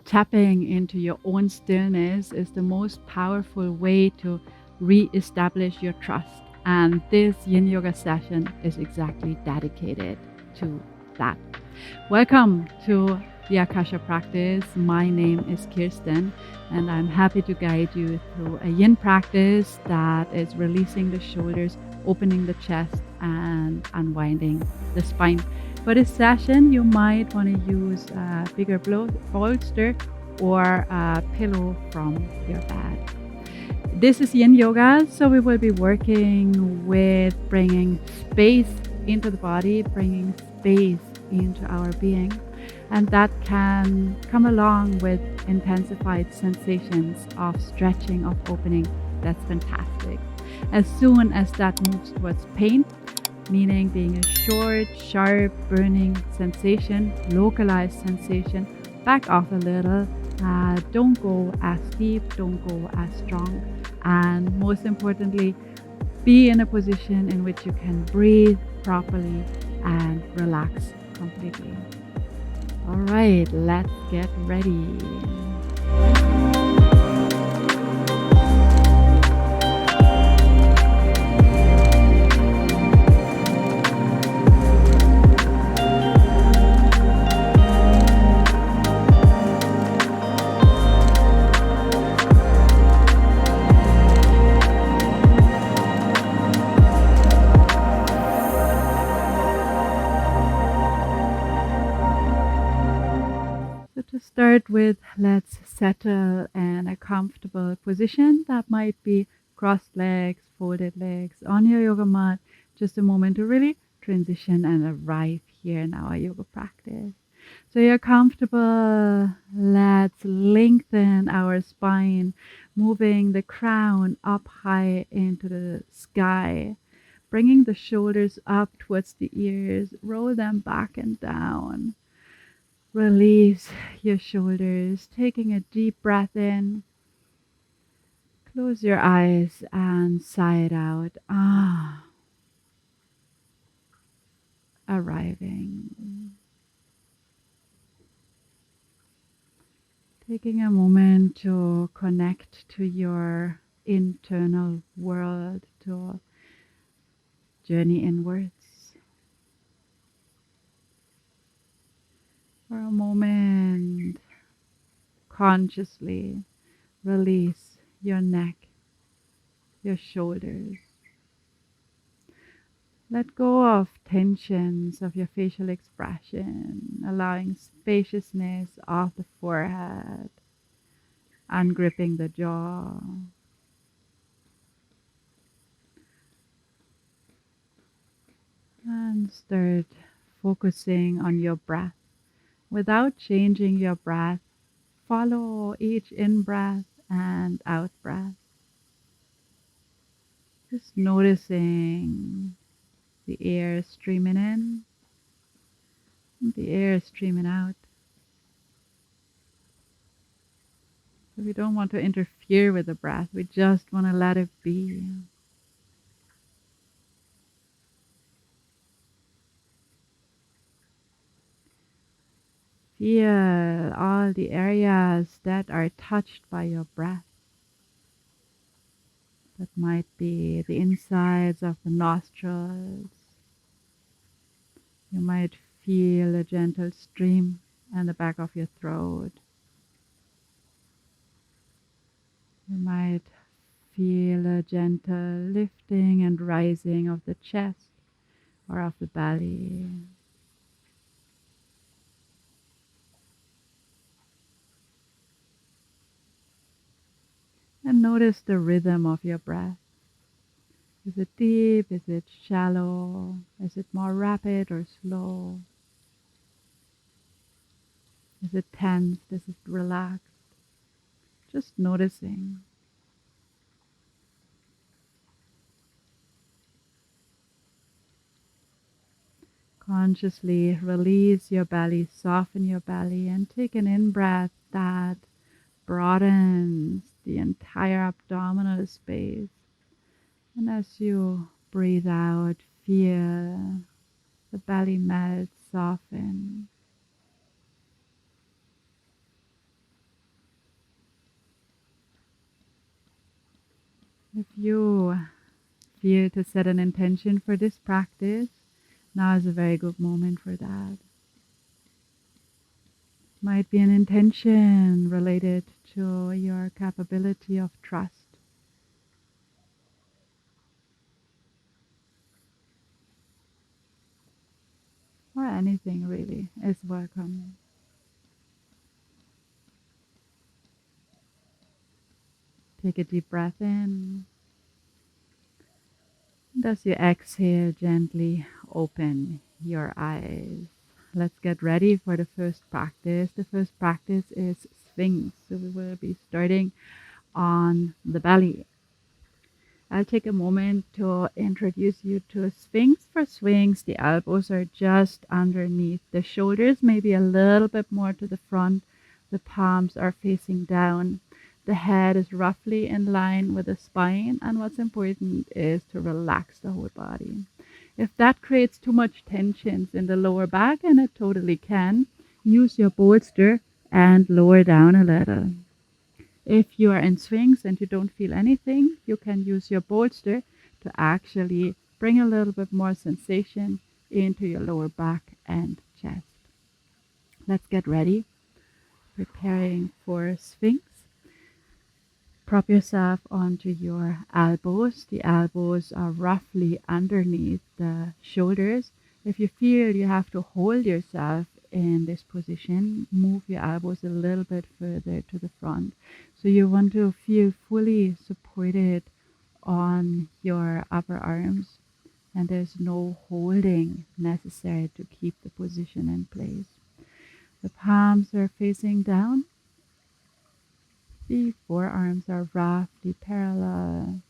Tapping into your own stillness is the most powerful way to re-establish your trust. And this Yin Yoga session is exactly dedicated to that. Welcome to the Akasha practice. My name is Kirsten, and I'm happy to guide you through a Yin practice that is releasing the shoulders, opening the chest, and unwinding the spine. For this session, you might want to use a bigger bolster or a pillow from your bed. This is Yin Yoga, so we will be working with bringing space into the body, bringing space into our being, and that can come along with intensified sensations of stretching, of opening. That's fantastic. As soon as that moves towards pain, meaning being a short, sharp, burning sensation, localized sensation, back off a little. Don't go as deep, don't go as strong. And most importantly, be in a position in which you can breathe properly and relax completely. All right, let's get ready. To start with, let's settle in a comfortable position. That might be crossed legs, folded legs on your yoga mat. Just a moment to really transition and arrive here in our yoga practice. So you're comfortable. Let's lengthen our spine, moving the crown up high into the sky, bringing the shoulders up towards the ears. Roll them back and down. Release your shoulders, taking a deep breath in. Close your eyes and sigh it out. Arriving. Taking a moment to connect to your internal world, to journey inwards. For a moment, consciously release your neck, your shoulders. Let go of tensions of your facial expression, allowing spaciousness of the forehead, ungripping the jaw. And start focusing on your breath. Without changing your breath, follow each in-breath and out-breath. Just noticing the air streaming in and the air streaming out. So we don't want to interfere with the breath. We just want to let it be. Feel all the areas that are touched by your breath. That might be the insides of the nostrils. You might feel a gentle stream in the back of your throat. You might feel a gentle lifting and rising of the chest or of the belly. And notice the rhythm of your breath. Is it deep? Is it shallow? Is it more rapid or slow? Is it tense? Is it relaxed? Just noticing. Consciously release your belly, soften your belly, and take an in-breath that broadens the entire abdominal space. And as you breathe out, feel the belly melt, soften. If you feel to set an intention for this practice, now is a very good moment for that. Might be an intention related to your capability of trust. Or anything really is welcome. Take a deep breath in. As you exhale, gently open your eyes. Let's get ready for the first practice. The first practice is Sphinx. So we will be starting on the belly. I'll take a moment to introduce you to Sphinx. For Sphinx, the elbows are just underneath the shoulders, maybe a little bit more to the front. The palms are facing down. The head is roughly in line with the spine, and what's important is to relax the whole body. If that creates too much tensions in the lower back, and it totally can, use your bolster and lower down a little. If you are in Sphinx and you don't feel anything, you can use your bolster to actually bring a little bit more sensation into your lower back and chest. Let's get ready. Preparing for Sphinx. Prop yourself onto your elbows. The elbows are roughly underneath the shoulders. If you feel you have to hold yourself in this position, move your elbows a little bit further to the front. So you want to feel fully supported on your upper arms, and there's no holding necessary to keep the position in place. The palms are facing down. The forearms are roughly parallel.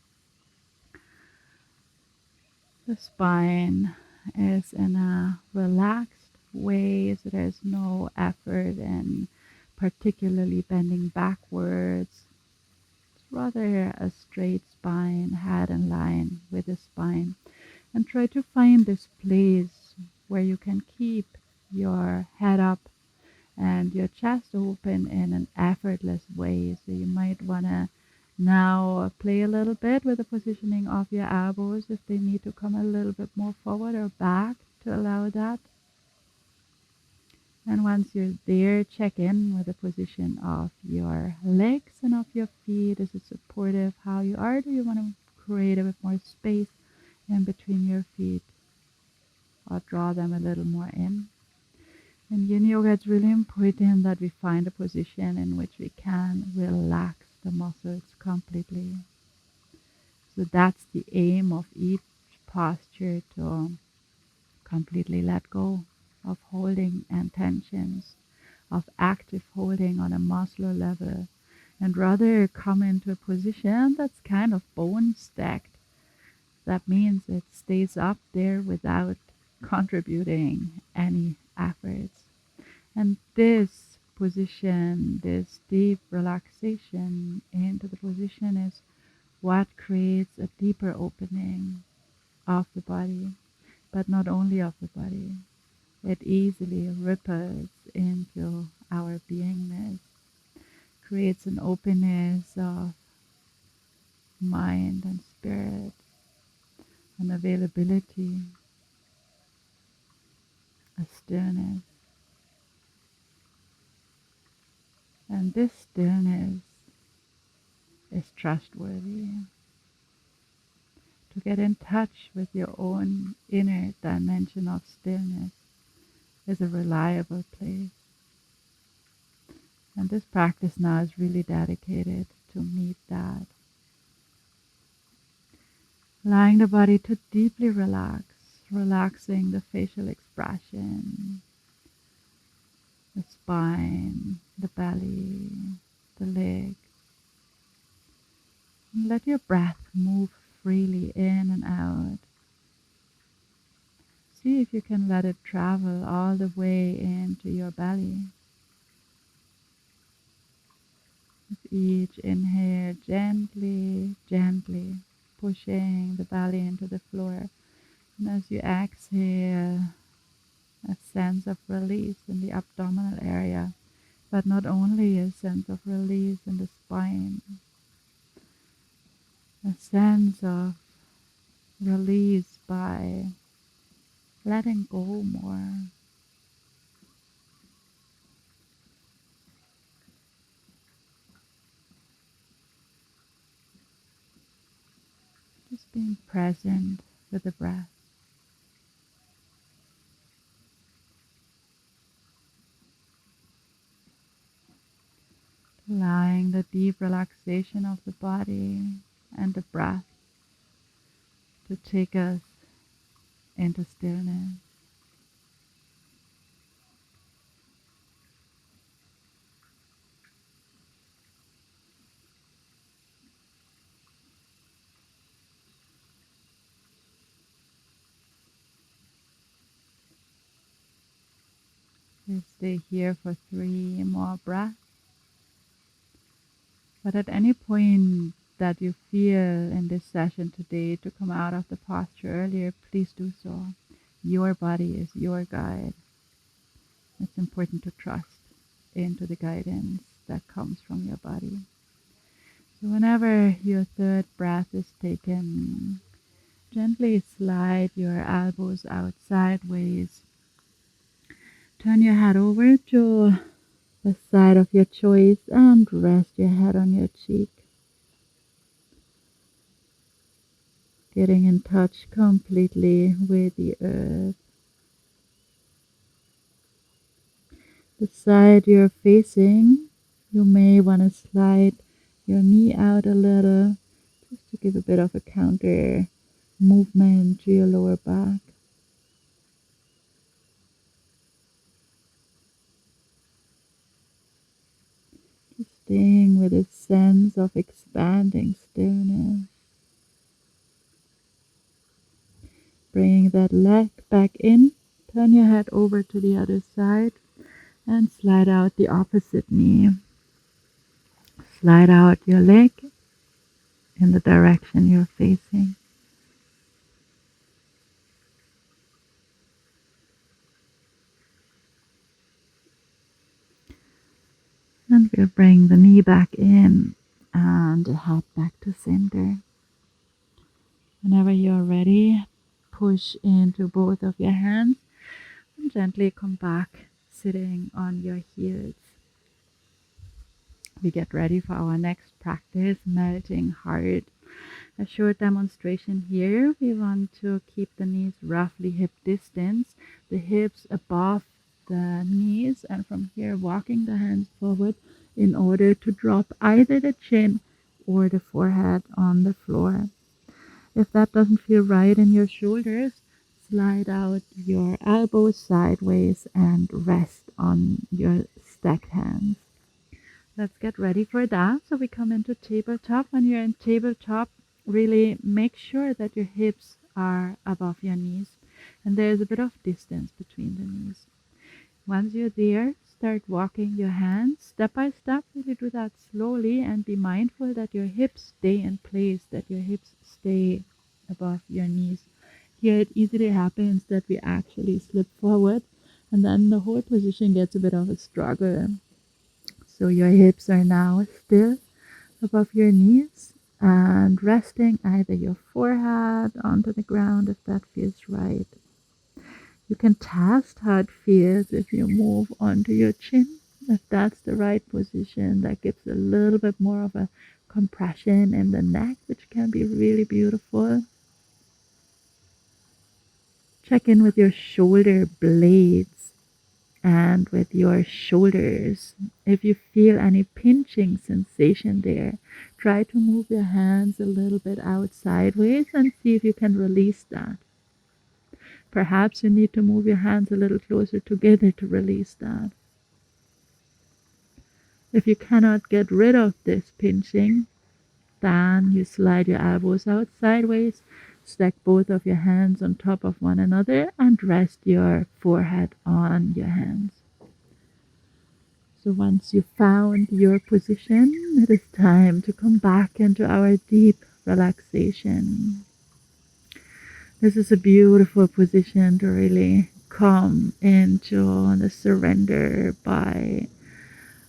The spine is in a relaxed way, so there's no effort in particularly bending backwards. It's rather a straight spine, head in line with the spine. And try to find this place where you can keep your head up and your chest open in an effortless way. So you might want to now play a little bit with the positioning of your elbows if they need to come a little bit more forward or back to allow that. And once you're there, check in with the position of your legs and of your feet. Is it supportive how you are? Do you want to create a bit more space in between your feet or draw them a little more in? In Yin Yoga, it's really important that we find a position in which we can relax the muscles completely. So that's the aim of each posture, to completely let go of holding and tensions, of active holding on a muscular level, and rather come into a position that's kind of bone stacked. That means it stays up there without contributing any efforts. And this position, this deep relaxation into the position is what creates a deeper opening of the body, but not only of the body. It easily ripples into our beingness, creates an openness of mind and spirit, an availability, a stillness. And this stillness is trustworthy. To get in touch with your own inner dimension of stillness is a reliable place. And this practice now is really dedicated to meet that. Allowing the body to deeply relax, relaxing the facial expression, the spine, the belly, the leg. And let your breath move freely in and out. See if you can let it travel all the way into your belly. With each inhale, gently, gently pushing the belly into the floor. And as you exhale, a sense of release in the abdominal area, but not only a sense of release in the spine. a sense of release by letting go more. Just being present with the breath. Allowing the deep relaxation of the body and the breath to take us into stillness. We stay here for 3 more breaths. But at any point that you feel in this session today to come out of the posture earlier, please do so. Your body is your guide. It's important to trust into the guidance that comes from your body. So whenever your third breath is taken, gently slide your elbows out sideways. Turn your head over to the side of your choice and rest your head on your cheek. Getting in touch completely with the earth. The side you're facing, you may want to slide your knee out a little just to give a bit of a counter movement to your lower back. Just staying with a sense of expanding stillness. Bringing that leg back in, turn your head over to the other side and slide out the opposite knee. Slide out your leg in the direction you're facing. And we'll bring the knee back in and the head back to center. Whenever you're ready, push into both of your hands and gently come back sitting on your heels. We get ready for our next practice, melting heart. A short demonstration here. We want to keep the knees roughly hip distance, the hips above the knees, and from here walking the hands forward in order to drop either the chin or the forehead on the floor. If that doesn't feel right in your shoulders, slide out your elbows sideways and rest on your stacked hands. Let's get ready for that. So we come into tabletop. When you're in tabletop, really make sure that your hips are above your knees and there's a bit of distance between the knees. Once you're there, start walking your hands step by step. Really do that slowly and be mindful that your hips stay in place, that your hips stay above your knees. Here it easily happens that we actually slip forward and then the whole position gets a bit of a struggle. So your hips are now still above your knees and resting either your forehead onto the ground if that feels right. You can test how it feels if you move onto your chin. If that's the right position, that gives a little bit more of a compression in the neck, which can be really beautiful. Check in with your shoulder blades and with your shoulders. If you feel any pinching sensation there, try to move your hands a little bit out sideways and see if you can release that. Perhaps you need to move your hands a little closer together to release that. If you cannot get rid of this pinching, then you slide your elbows out sideways, stack both of your hands on top of one another, and rest your forehead on your hands. So once you've found your position, it is time to come back into our deep relaxation. This is a beautiful position to really come into the surrender by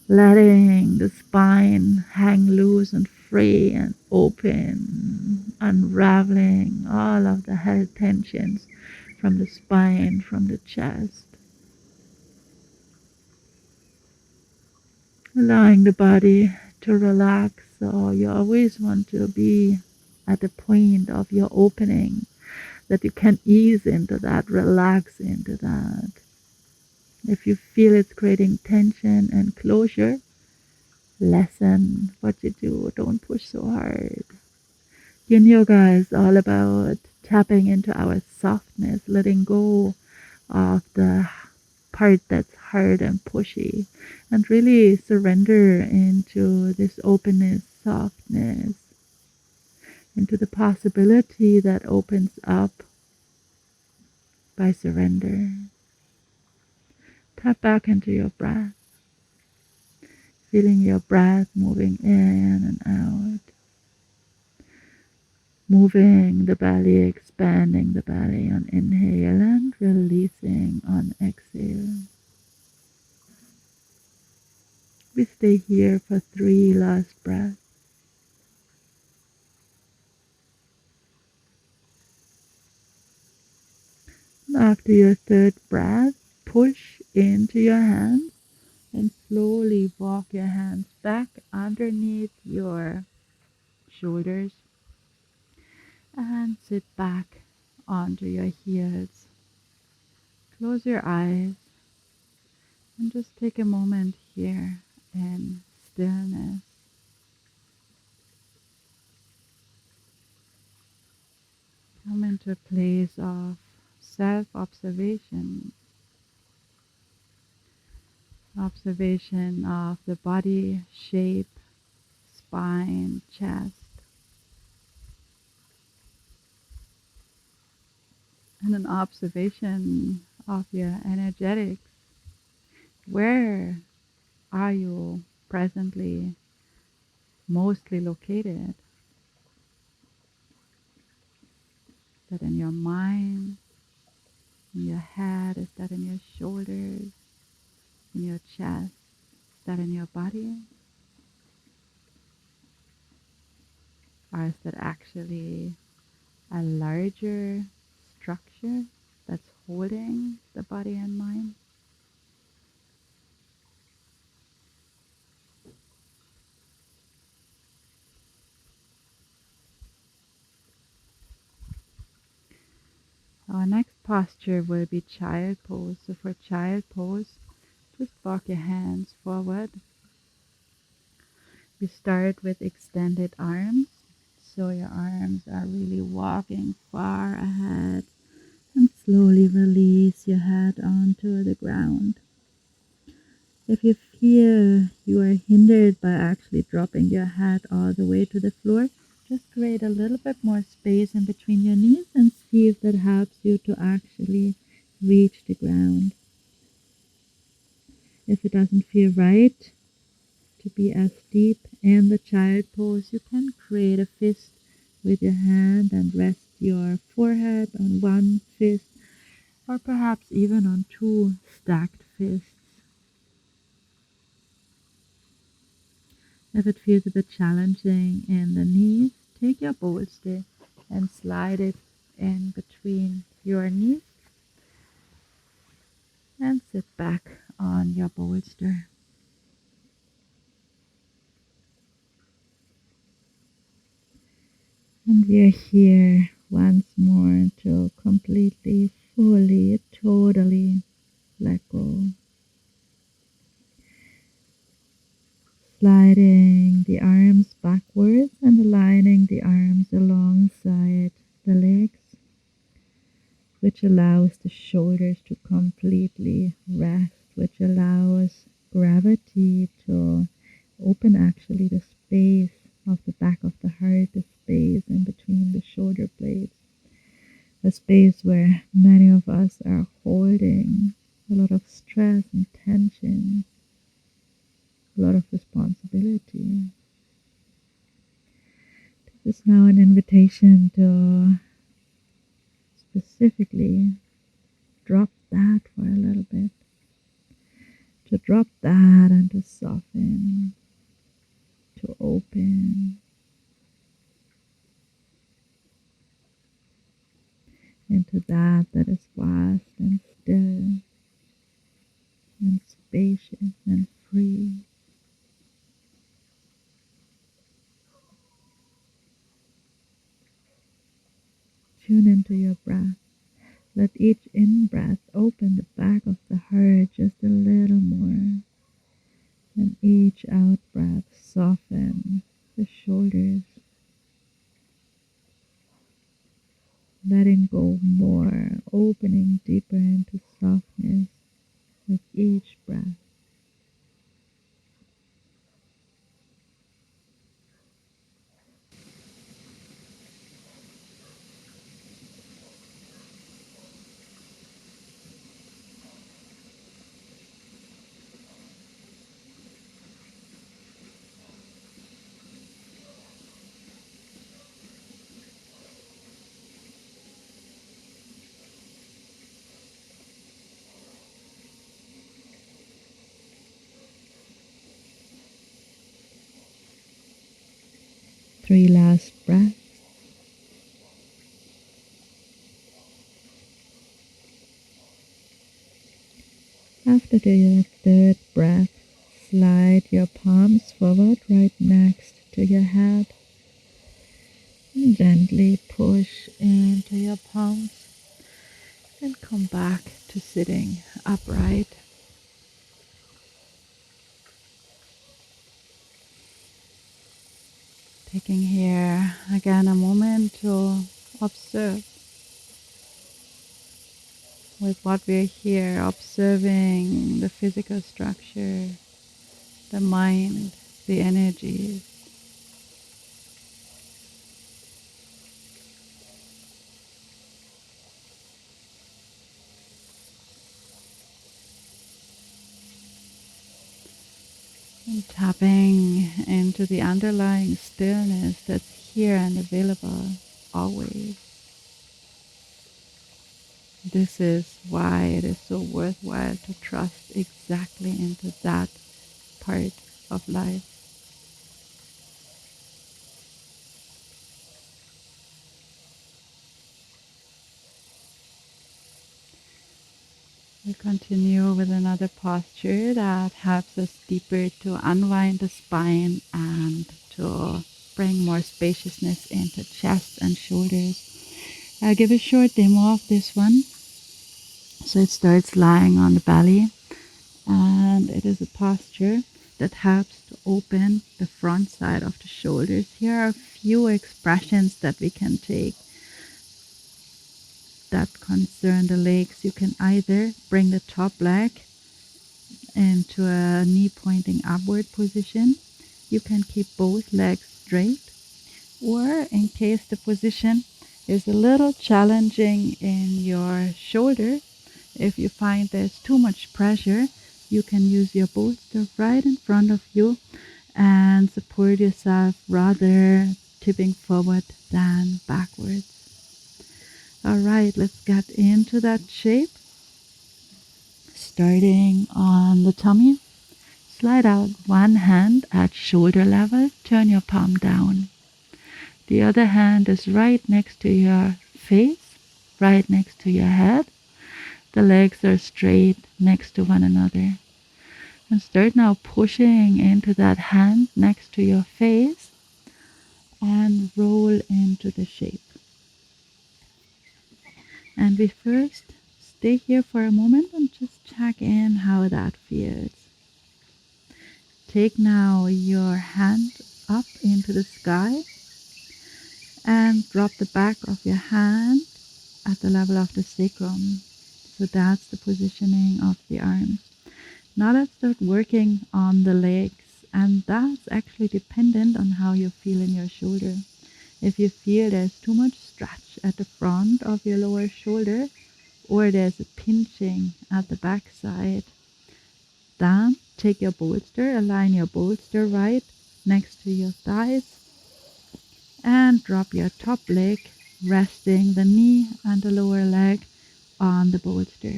letting the spine hang loose and free and open, unraveling all of the held tensions from the spine, from the chest, allowing the body to relax. So you always want to be at the point of your opening that you can ease into that, relax into that. If you feel it's creating tension and closure, lessen what you do. Don't push so hard. Yin Yoga is all about tapping into our softness, letting go of the part that's hard and pushy, and really surrender into this openness, softness, into the possibility that opens up by surrender. Tap back into your breath, feeling your breath moving in and out, moving the belly, expanding the belly on inhale and releasing on exhale. We stay here for 3 last breaths. After your third breath, push into your hands and slowly walk your hands back underneath your shoulders and sit back onto your heels. Close your eyes and just take a moment here in stillness. Come into a place of self-observation, observation of the body shape, spine, chest, and an observation of your energetics. Where are you presently mostly located? Is that in your mind, in your head? Is that in your shoulders, in your chest? Is that in your body? Or is that actually a larger structure that's holding the body and mind? Our next posture will be child pose. So for child pose, just walk your hands forward. You start with extended arms. So your arms are really walking far ahead, and slowly release your head onto the ground. If you feel you are hindered by actually dropping your head all the way to the floor, just create a little bit more space in between your knees and see if that helps you to actually reach the ground. If it doesn't feel right to be as deep in the child pose, you can create a fist with your hand and rest your forehead on one fist, or perhaps even on 2 stacked fists. If it feels a bit challenging in the knees, take your bolster and slide it in between your knees and sit back on your bolster. And we are here once more to completely, fully, totally let go. Sliding the arms backwards and aligning the arms alongside the legs, which allows the shoulders to completely rest, which allows gravity to open actually the space of the back of the heart, the space in between the shoulder blades, a space where many of us are holding a lot of stress and tension, a lot of responsibility. This is now an invitation to specifically drop that for a little bit, to drop that and to soften, to open, that is vast and still and spacious and free. Tune into your breath. Let each in-breath open the back of the heart just a little more, and each out-breath soften the shoulders, letting go more, opening deeper into softness with each breath. Three last breaths. After your third breath, slide your palms forward right next to your head. And gently push into your palms and come back to sitting upright. Taking here again a moment to observe with what we're here, observing the physical structure, the mind, the energies. And tapping into the underlying stillness that's here and available always. This is why it is so worthwhile to trust exactly into that part of life. We continue with another posture that helps us deeper to unwind the spine and to bring more spaciousness into chest and shoulders. I'll give a short demo of this one. So it starts lying on the belly, and it is a posture that helps to open the front side of the shoulders. Here are a few expressions that we can take that concern the legs. You can either bring the top leg into a knee pointing upward position. You can keep both legs straight, or in case the position is a little challenging in your shoulder, if you find there's too much pressure, you can use your bolster right in front of you and support yourself rather tipping forward than backwards. All right, let's get into that shape. Starting on the tummy, slide out one hand at shoulder level, turn your palm down. The other hand is right next to your face, right next to your head. The legs are straight next to one another. And start now pushing into that hand next to your face and roll into the shape. And we first stay here for a moment and just check in how that feels. Take now your hand up into the sky and drop the back of your hand at the level of the sacrum. So that's the positioning of the arms. Now let's start working on the legs, and that's actually dependent on how you feel in your shoulder. If you feel there's too much stretch at the front of your lower shoulder, or there's a pinching at the back side, then take your bolster, align your bolster right next to your thighs, and drop your top leg, resting the knee and the lower leg on the bolster.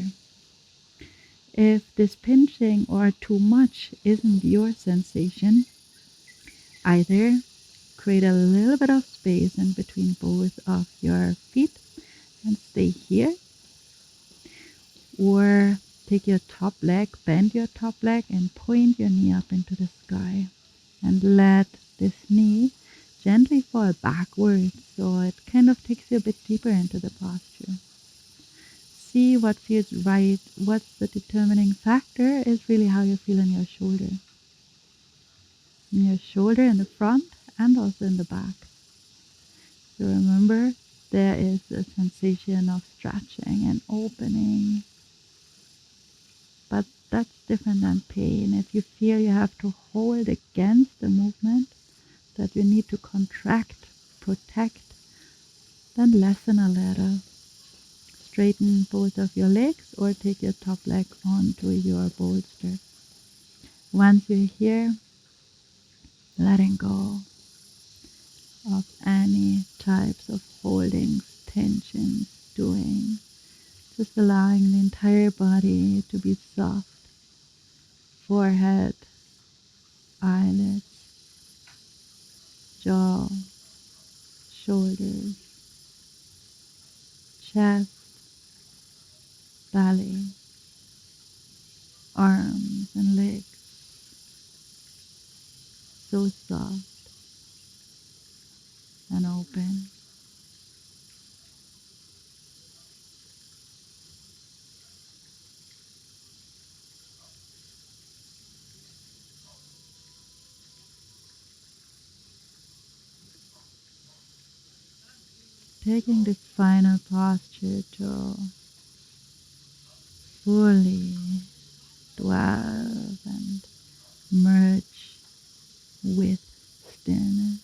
If this pinching or too much isn't your sensation, either create a little bit of space in between both of your feet and stay here, Or take your top leg, bend your top leg and point your knee up into the sky. And let this knee gently fall backwards so it kind of takes you a bit deeper into the posture. See what feels right. What's the determining factor is really how you feel in your shoulder. In your shoulder in the front and also in the back. So remember, there is a sensation of stretching and opening. But that's different than pain. If you feel you have to hold against the movement, that you need to contract, protect, then lessen a little. Straighten both of your legs or take your top leg onto your bolster. Once you're here, letting go of any types of holdings, tensions, doing. Just allowing the entire body to be soft. Forehead, eyelids, jaw, shoulders, chest, belly, arms and legs. So soft and open. Taking this final posture to fully dwell and merge with stillness.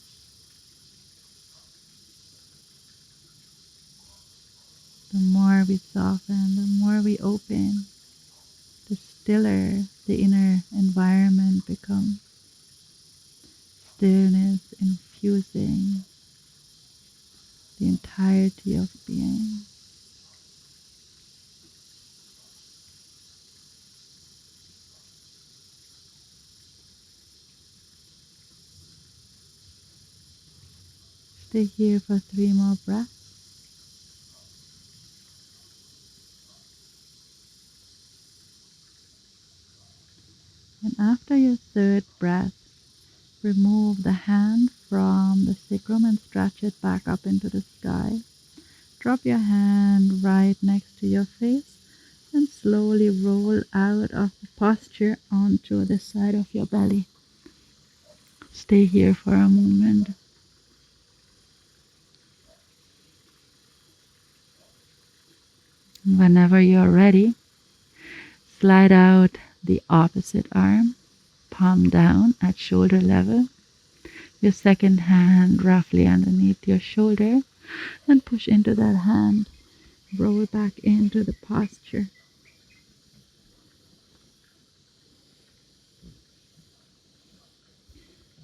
The more we soften, the more we open, the stiller the inner environment becomes. Stillness infusing the entirety of being. Stay here for 3 more breaths. And after your 3rd breath, remove the hand from the sacrum and stretch it back up into the sky. Drop your hand right next to your face and slowly roll out of the posture onto the side of your belly. Stay here for a moment. Whenever you're ready, slide out the opposite arm, palm down at shoulder level. Your second hand roughly underneath your shoulder and push into that hand. Roll back into the posture.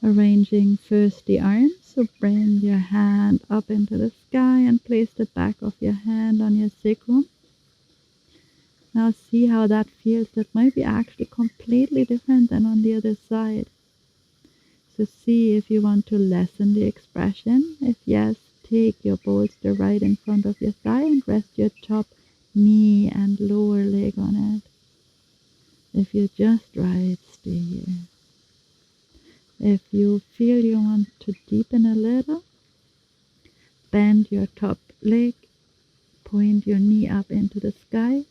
Arranging first the arms, so bring your hand up into the sky and place the back of your hand on your sacrum. Now see how that feels. That might be actually completely different than on the other side. So see if you want to lessen the expression. If yes, take your bolster right in front of your thigh and rest your top knee and lower leg on it. If you're just right, stay here. If you feel you want to deepen a little, bend your top leg, point your knee up into the sky,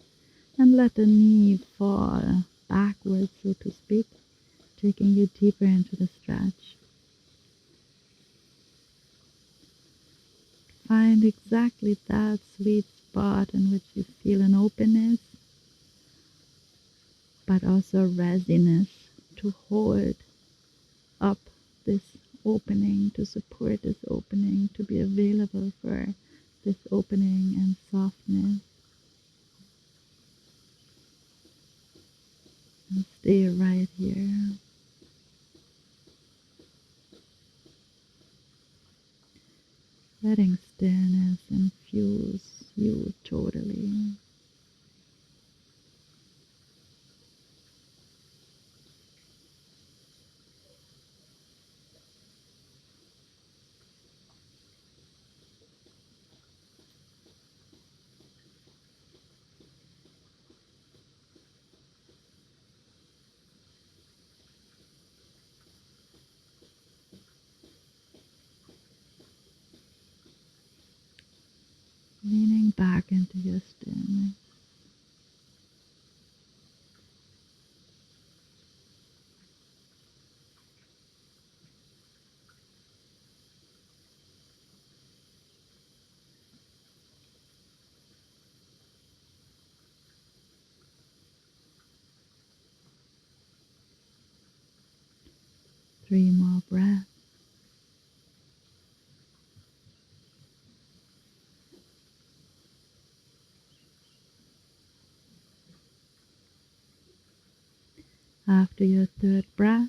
and let the knee fall backwards, so to speak, taking you deeper into the stretch. Find exactly that sweet spot in which you feel an openness, but also readiness to hold up this opening, to support this opening, to be available for this opening and softness. And stay right here. Letting stillness infuse you totally. into your stillness. Three more breaths. After your third breath,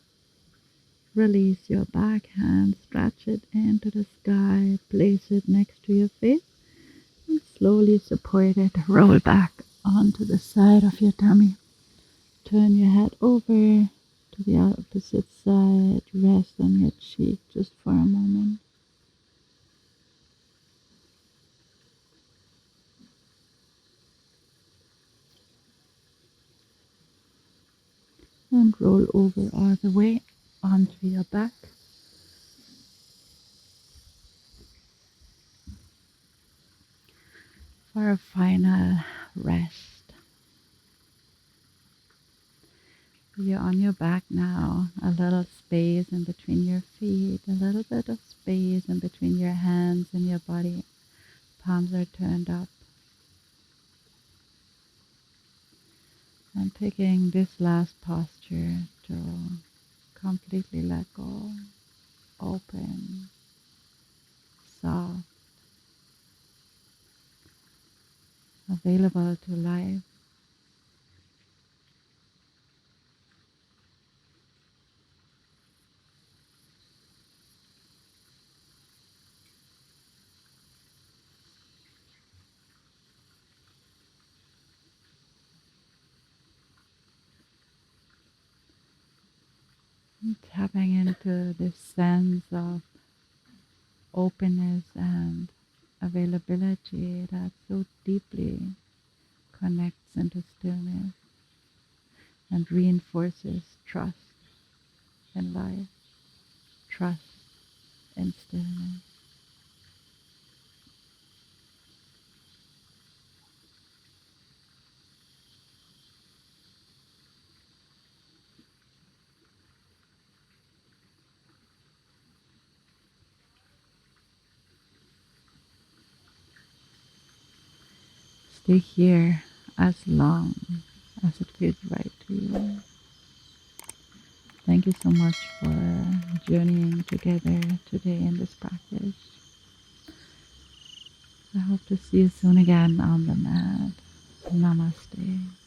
release your back hand, stretch it into the sky, place it next to your face, and slowly support it. Roll back onto the side of your tummy. Turn your head over to the opposite side. Rest on your cheek just for a moment. And roll over all the way onto your back. For a final rest. You're on your back now, a little space in between your feet, a little bit of space in between your hands and your body. Palms are turned up. And picking this last posture to completely let go, open, soft, available to life. And tapping into this sense of openness and availability that so deeply connects into stillness and reinforces trust in life, trust in stillness. Stay here as long as it feels right to you. Thank you so much for journeying together today in this practice. I hope to see you soon again on the mat. Namaste.